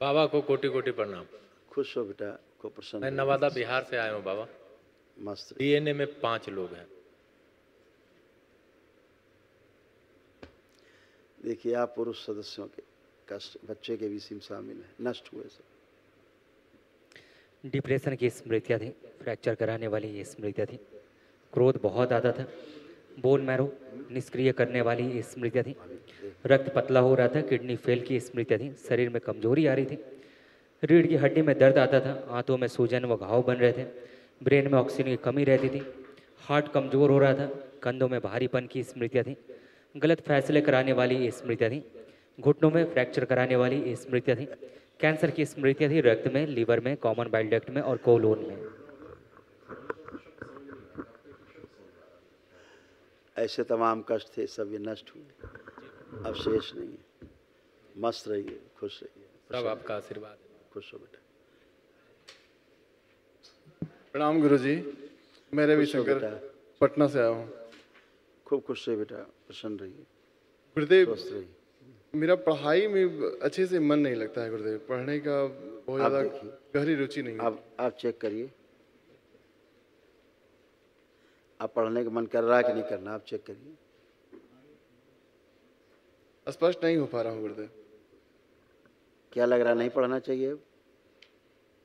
बाबा को कोटि कोटि प्रणाम। खुश हो बेटा, को प्रसन्न मैं रहो। नवादा बिहार से आया हूँ बाबा। मस्त। डीएनए में 5 लोग हैं। देखिए, आप पुरुष सदस्यों के कष्ट बच्चे के भी सिम शामिल है, नष्ट हुए सब। डिप्रेशन की स्मृतियाँ थी, फ्रैक्चर कराने वाली ये स्मृतियाँ थी। क्रोध बहुत आता था, बोन मैरो निष्क्रिय करने वाली ये स्मृतियाँ थी। रक्त पतला हो रहा था, किडनी फेल की स्मृतियाँ थी। शरीर में कमजोरी आ रही थी, रीढ़ की हड्डी में दर्द आता था, आंतों में सूजन व घाव बन रहे थे, ब्रेन में ऑक्सीजन की कमी रहती थी, हार्ट कमजोर हो रहा था, कंधों में भारीपन की स्मृतियाँ थी। गलत फैसले कराने वाली ये स्मृतियाँ थी। घुटनों में फ्रैक्चर कराने वाली ये स्मृतियाँ थी। कैंसर की स्मृतियाँ थी, रक्त में, लीवर में, कॉमन बाइल डक्ट में और कोलोन में। ऐसे तमाम कष्ट थे, सब ये नष्ट हुए, अब शेष नहीं है। मस्त रहिए, खुश रहिए। सब आपका आशीर्वाद है। खुश हो बेटा। प्रणाम गुरुजी, मैं रवि खुश हो शंकर बेटा। पटना से आया हूँ। खूब खुश रहिए बेटा, प्रसन्न रहिए, गुरुदेव, स्वस्थ रहिए। मेरा पढ़ाई में अच्छे से मन नहीं लगता है गुरुदेव। पढ़ने का बहुत आप ज़्यादा देखिए, गहरी रुचि नहीं है। आप चेक करिए, आप पढ़ने का मन कर रहा है कि नहीं करना, आप चेक करिए। स्पष्ट नहीं हो पा रहा हूँ गुरुदेव। क्या लग रहा, नहीं पढ़ना चाहिए अब?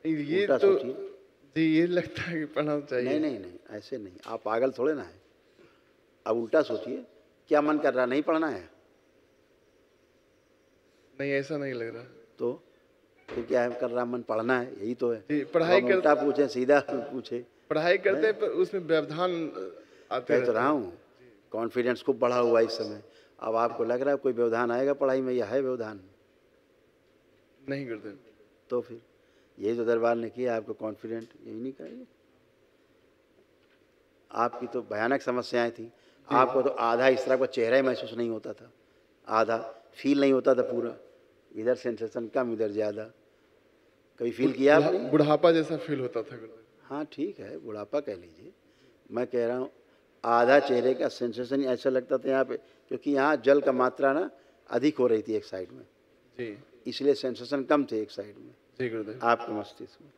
ये उल्टा तो सोचिए। जी, ये लगता है कि पढ़ना चाहिए। नहीं नहीं नहीं, ऐसे नहीं, आप पागल थोड़े ना है। अब उल्टा सोचिए, क्या मन कर रहा, नहीं पढ़ना है? नहीं, ऐसा नहीं लग रहा। तो फिर क्या है, कर रहा मन, पढ़ना है, यही तो है। जी, पढ़ाई अब उल्टा पूछे, सीधा पूछे। पढ़ाई करते हैं पर उसमें व्यवधान आते कह तो रहते रहा हैं। हूँ, कॉन्फिडेंस खूब बढ़ा हुआ है इस समय। अब आपको लग रहा है कोई व्यवधान आएगा पढ़ाई में, यह है व्यवधान? नहीं गुरुदेव। तो फिर यही तो दरबार ने किया, आपको कॉन्फिडेंट यही नहीं करेंगे। आपकी तो भयानक समस्याएं थी। आपको तो आधा इस तरह का चेहरा ही महसूस नहीं होता था, आधा फील नहीं होता था पूरा। इधर सेंसेशन कम, इधर ज़्यादा। कभी फील किया आपने? बुढ़ापा जैसा फील होता था गुरुदेव। हाँ ठीक है, बुढ़ापा कह लीजिए। मैं कह रहा हूँ आधा चेहरे का सेंसेशन ऐसा लगता था यहाँ पे, क्योंकि यहाँ जल का मात्रा ना अधिक हो रही थी एक साइड में, जी इसलिए सेंसेशन कम थे एक साइड में जी गुरुदेव। आपके मस्तिष्क में,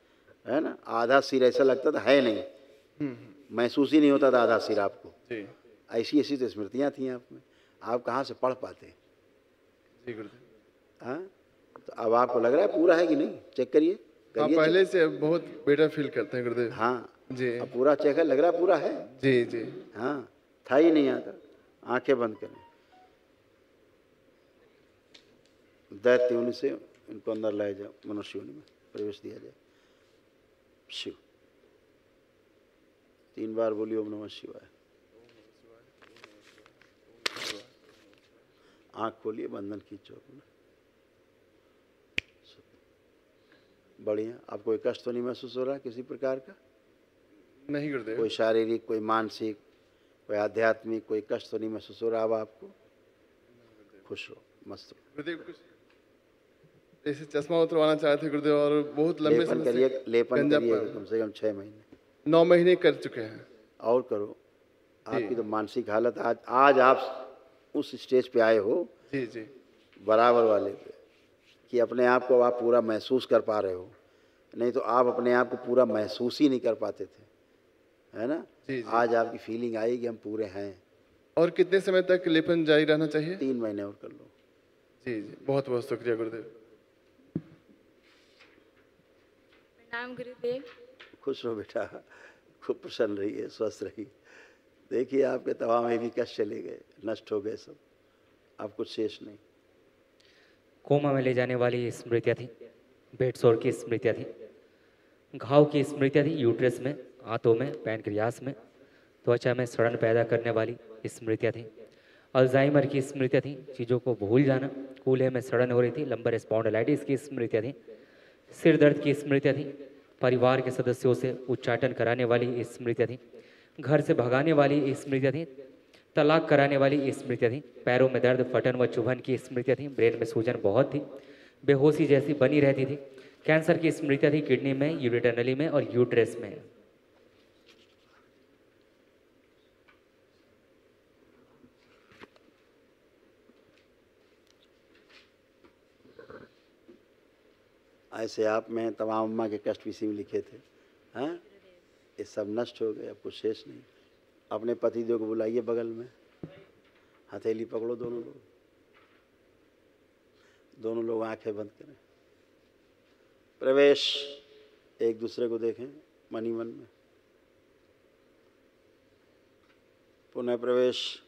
है ना। आधा सिर ऐसा लगता था है नहीं, महसूस ही नहीं होता था आधा सिर आपको। जी ऐसी ऐसी तो स्मृतियाँ थी आप में, आप कहाँ से पढ़ पाते? जी गुरुदेव। हाँ, तो अब आपको लग रहा है पूरा है कि नहीं? चेक करिए, हाँ, करिए पहले से बहुत बेटर फील करते हैं गुरुदेव। हाँ जी अब पूरा चेक है, लग रहा है पूरा है। जी जी। हाँ, था ही नहीं आता। आंखें बंद करें, दैत्य योनि से इनको अंदर लाया जाए, मनुष्य योनि में प्रवेश दिया जाए। शिव 3 बार बोलिए ओम नमः शिवाय। आंख खोलिए, बंधन खींचो अपना। बढ़िया। आपको कोई कष्ट तो नहीं महसूस हो रहा किसी प्रकार का? नहीं गुरुदेव। कोई शारीरिक, कोई मानसिक, कोई आध्यात्मिक, कोई कष्ट तो नहीं महसूस हो रहा अब आपको? खुश हो, मस्त हो। गुरुदेव कुछ जैसे चश्मा उतरवाना चाहे थे गुरुदेव, और बहुत लंबे लेपन समय करिए, से लेपन गंजा करिए पर कम से कम 6 महीने। 9 महीने कर चुके हैं। और करो। आपकी तो मानसिक हालत आज आप उस स्टेज पे आए हो, जी जी बराबर वाले पे, कि अपने आप को आप पूरा महसूस कर पा रहे हो। नहीं तो आप अपने आप को पूरा महसूस ही नहीं कर पाते थे, है ना। जी जी। आज आपकी फीलिंग आई कि हम पूरे हैं। और कितने समय तक लेपन जारी रहना चाहिए? 3 महीने और कर लो। जी जी, बहुत बहुत शुक्रिया गुरुदेव। प्रणाम गुरुदेव। खुश रहो बेटा, खूब प्रसन्न रहिए, स्वस्थ रहिए। देखिए आपके तमाम ये भी कष्ट चले गए, नष्ट हो गए सब, अब कुछ शेष नहीं। कोमा में ले जाने वाली स्मृतियाँ थी, बेड सोर की स्मृतियाँ थी, घाव की स्मृतियाँ थी, यूट्रस में, आंतों में, पैनक्रियास में, त्वचा में सड़न पैदा करने वाली स्मृतियाँ थी, अल्जाइमर की स्मृतियाँ थी, चीज़ों को भूल जाना, कूल्हे में सड़न हो रही थी, लंबर स्पॉन्डिलाइटिस की स्मृतियाँ थी, सिर दर्द की स्मृतियाँ थी, परिवार के सदस्यों से उच्चाटन कराने वाली स्मृतियाँ थी, घर से भगाने वाली स्मृतियाँ थी, तलाक कराने वाली स्मृतियाँ थी, पैरों में दर्द, फटन व चुभन की स्मृतियाँ थी, ब्रेन में सूजन बहुत थी, बेहोशी जैसी बनी रहती थी, कैंसर की स्मृतियाँ थी, किडनी में, यूरिनरी नली में और यूट्रस में। ऐसे आप में तमाम अम्मा के कष्ट इसी में लिखे थे। हाँ, ये सब नष्ट हो गए, अब कुछ शेष नहीं। अपने पतिदेव को बुलाइए बगल में, हथेली पकड़ो दोनों लोग आंखें बंद करें, प्रवेश, एक दूसरे को देखें मन ही मन में, पुनः प्रवेश,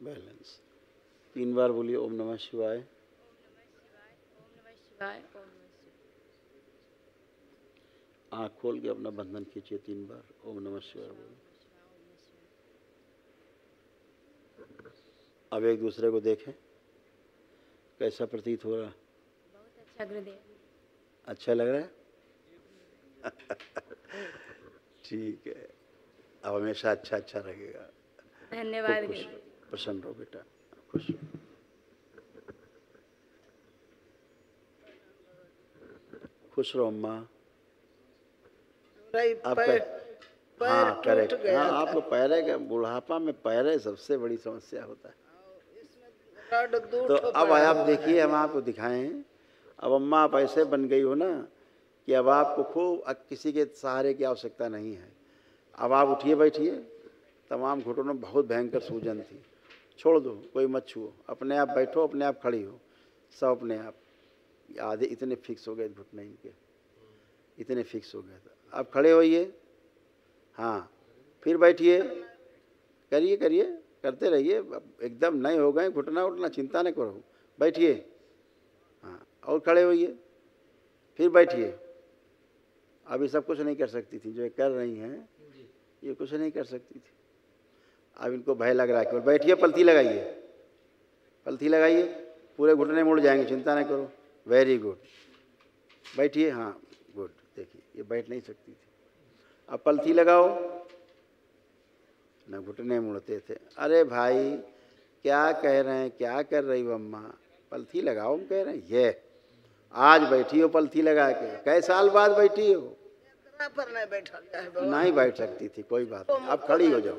बैलेंस। 3 बार बोलिए ओम नमः शिवाय। ओम नमः शिवाय। ओम नमः शिवाय। आँख खोल के अपना बंधन खींचिए 3 बार, ओम नमः शिवाय बोलिए। अब एक दूसरे को देखें, कैसा प्रतीत हो रहा? बहुत अच्छा गुरुदेव। अच्छा लग रहा है? ठीक है, अब हमेशा अच्छा अच्छा लगेगा। धन्यवाद खुश गुरुदेव। प्रसन्न रहो बेटा, खुश रहो। खुश रहो अम्मा। आपका हाँ करेक्ट, हाँ आपको पैरे का बुढ़ापा में पैरे सबसे बड़ी समस्या होता है। तो अब आप देखिए, हम आपको दिखाएं। अब अम्मा आप ऐसे बन गई हो ना कि अब आपको खूब किसी के सहारे की आवश्यकता नहीं है। अब आप उठिए बैठिए, तमाम घुटनों में बहुत भयंकर सूजन थी, छोड़ दो, कोई मत छुओ, अपने आप बैठो, अपने आप खड़ी हो, सब अपने आप। आधे इतने फिक्स हो गए घुटने इनके, इतने फिक्स हो गए थे। अब खड़े होइए, हाँ फिर बैठिए, करिए करिए, करते रहिए, एकदम नहीं हो गए घुटना उठना, चिंता न करो, बैठिए, हाँ और खड़े होइए, फिर बैठिए। अभी सब कुछ नहीं कर सकती थी, जो ये कर रही हैं ये कुछ नहीं कर सकती थी। अब इनको भय लग रहा है कि बैठिए, पलथी लगाइए, पलथी लगाइए, पूरे घुटने मुड़ जाएंगे, चिंता न करो। वेरी गुड, बैठिए, हाँ गुड। देखिए ये बैठ नहीं सकती थी, अब पलथी लगाओ, न घुटने मुड़ते थे। अरे भाई क्या कह रहे हैं, क्या कर रही हो अम्मा, पलथी लगाओ, हम कह रहे हैं। ये आज बैठी हो पलथी लगा के, कई साल बाद बैठी हो? पर नहीं बैठा जाए, नहीं बैठ सकती थी, कोई बात नहीं, अब खड़ी हो जाओ,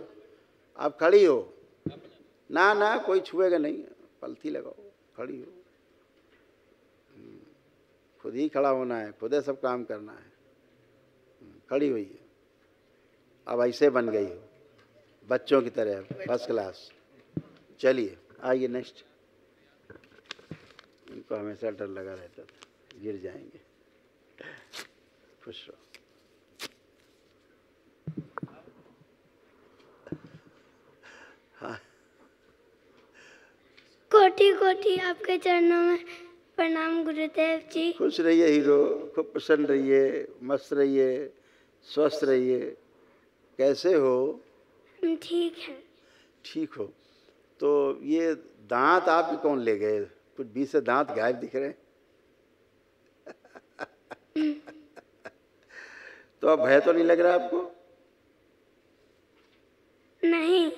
अब खड़ी हो, ना ना कोई छुएगा नहीं, पलथी लगाओ, खड़ी हो। खुद ही खड़ा होना है, खुद ही सब काम करना है। खड़ी हुई है, अब ऐसे बन गई हो बच्चों की तरह, फर्स्ट क्लास। चलिए आइए नेक्स्ट। इनको हमेशा डर लगा रहता था गिर जाएंगे। खुश रहो। हाँ, कोटि कोटि आपके चरणों में प्रणाम गुरुदेव जी। खुश रहिए हीरो, खूब प्रसन्न रहिए, मस्त रहिए, स्वस्थ रहिए। कैसे हो? हम ठीक हैं। ठीक हो। तो ये दांत आपके कौन ले गए? कुछ बीच से दांत गायब दिख रहे हैं। तो अब भय तो नहीं लग रहा आपको? नहीं।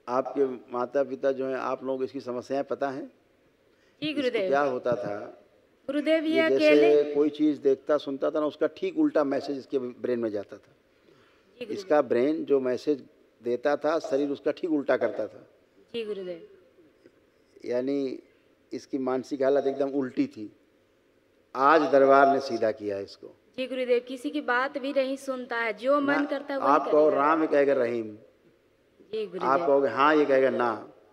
आपके माता पिता जो हैं, आप लोग इसकी समस्याएं पता हैं? जी इसको गुरुदेव। क्या होता था? गुरुदेव ये ये अकेले। जैसे कोई चीज़ देखता सुनता था ना, उसका ठीक उल्टा मैसेज इसके ब्रेन में जाता था। जी गुरुदेव। इसका ब्रेन जो मैसेज देता था, शरीर उसका ठीक उल्टा करता था। जी गुरुदेव। यानी इसकी मानसिक हालत एकदम उल्टी थी। आज दरबार ने सीधा किया इसको। जी गुरुदेव, किसी की बात भी नहीं सुनता है, जो मन करता है वही आप कहो करेगा। राम, ये कहेगा रहीम। जी आप गुरुदेव। कहोगे हाँ, ये कहेगा ना।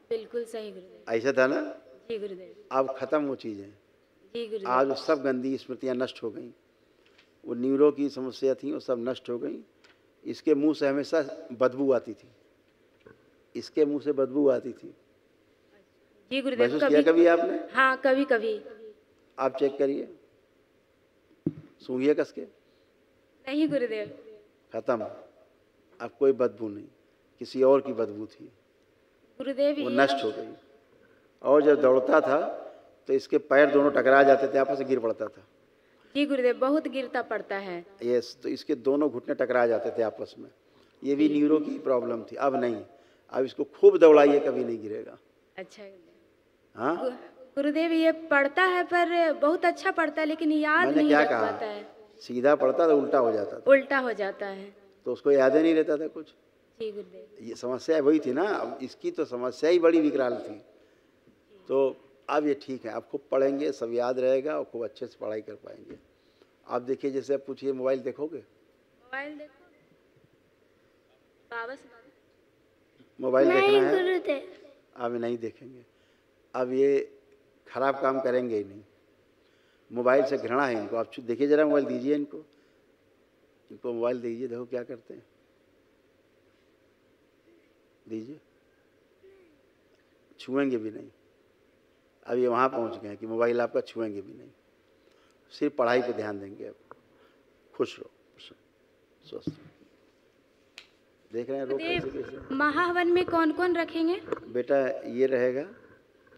बिल्कुल सही गुरुदेव। ऐसा था ना? जी गुरुदेव। अब खत्म वो चीज़ें। जी गुरुदेव। आज वो सब गंदी स्मृतियाँ नष्ट हो गई। वो न्यूरो की समस्या थी, वो सब नष्ट हो गई। इसके मुंह से हमेशा बदबू आती थी, इसके मुंह से बदबू आती थी। जी गुरुदेव। महसूस किया कभी आपने? हाँ कभी कभी। आप चेक करिए, सूंघिए कस के। नहीं गुरुदेव। खत्म, अब कोई बदबू नहीं। किसी और की बदबू थी, गुरुदेव वो ये नष्ट हो गई। और जब दौड़ता था तो इसके पैर दोनों टकरा जाते थे, आपस में गिर पड़ता था। जी गुरुदेव, बहुत गिरता पड़ता है। ये तो इसके दोनों घुटने टकरा जाते थे आपस में। ये भी न्यूरो की प्रॉब्लम थी। अब नहीं, अब इसको खूब दौड़ाइए, कभी नहीं गिरेगा। अच्छा गुरुदेव। हाँ गुरुदेव ये पढ़ता है पर बहुत अच्छा पढ़ता है लेकिन याद मैंने नहीं क्या रख कहा? पाता है। सीधा पढ़ता तो उल्टा हो जाता था, उल्टा हो जाता है। तो उसको याद ही नहीं रहता था कुछ। जी गुरुदेव। ये समस्या वही थी ना, अब इसकी तो समस्या ही बड़ी विकराल थी। तो अब ये ठीक है, आप खूब पढ़ेंगे, सब याद रहेगा और खूब अच्छे से पढ़ाई कर पाएंगे। आप देखिए, जैसे आप पूछिए मोबाइल देखोगे? मोबाइल देखो बाबा से मोबाइल नहीं देखना है? गुरुदेव। अब नहीं देखेंगे। अब ये खराब काम करेंगे ही नहीं। मोबाइल से घृणा है इनको। आप देखिए जरा, मोबाइल दीजिए इनको, इनको मोबाइल दीजिए, देखो क्या करते हैं। दीजिए, छुएंगे भी नहीं। अब ये वहाँ पहुँच गए हैं कि मोबाइल आपका छुएंगे भी नहीं, सिर्फ पढ़ाई पे ध्यान देंगे। अब खुश रहो, स्वस्थ रहो। देख रहे हैं रोग कैसे कैसे। महाहवन में कौन कौन रखेंगे? बेटा ये रहेगा,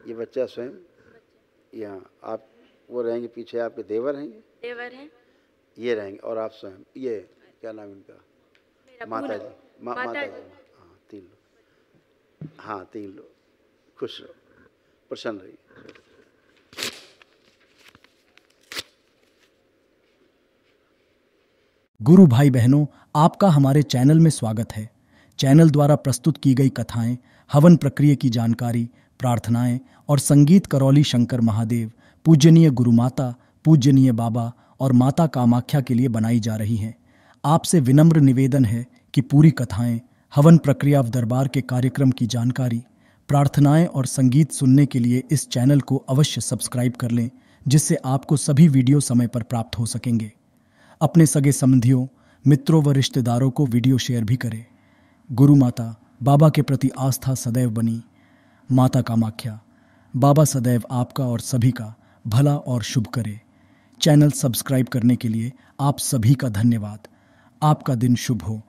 ये बच्चा स्वयं यहाँ, आप वो रहेंगे, पीछे आपके देवर रहेंगे, देवर हैं, ये रहेंगे, और आप स्वयं, ये क्या नाम इनका? मेरा माता पूनम। जी, माता जी। हाँ, 3 लोग। हाँ, 3 लोग। खुश रहो, प्रसन्न रहिए। गुरु भाई बहनों, आपका हमारे चैनल में स्वागत है। चैनल द्वारा प्रस्तुत की गई कथाएं, हवन प्रक्रिया की जानकारी, प्रार्थनाएं और संगीत करौली शंकर महादेव, पूजनीय गुरु माता, पूजनीय बाबा और माता कामाख्या के लिए बनाई जा रही हैं। आपसे विनम्र निवेदन है कि पूरी कथाएं, हवन प्रक्रिया दरबार के कार्यक्रम की जानकारी, प्रार्थनाएं और संगीत सुनने के लिए इस चैनल को अवश्य सब्सक्राइब कर लें, जिससे आपको सभी वीडियो समय पर प्राप्त हो सकेंगे। अपने सगे संबंधियों, मित्रों व रिश्तेदारों को वीडियो शेयर भी करें। गुरु माता, बाबा के प्रति आस्था सदैव बनी। माता कामाख्या, बाबा सदैव आपका और सभी का भला और शुभ करे। चैनल सब्सक्राइब करने के लिए आप सभी का धन्यवाद। आपका दिन शुभ हो।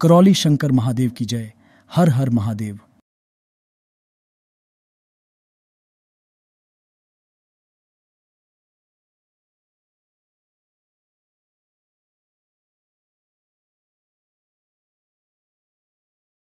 करौली शंकर महादेव की जय। हर हर महादेव।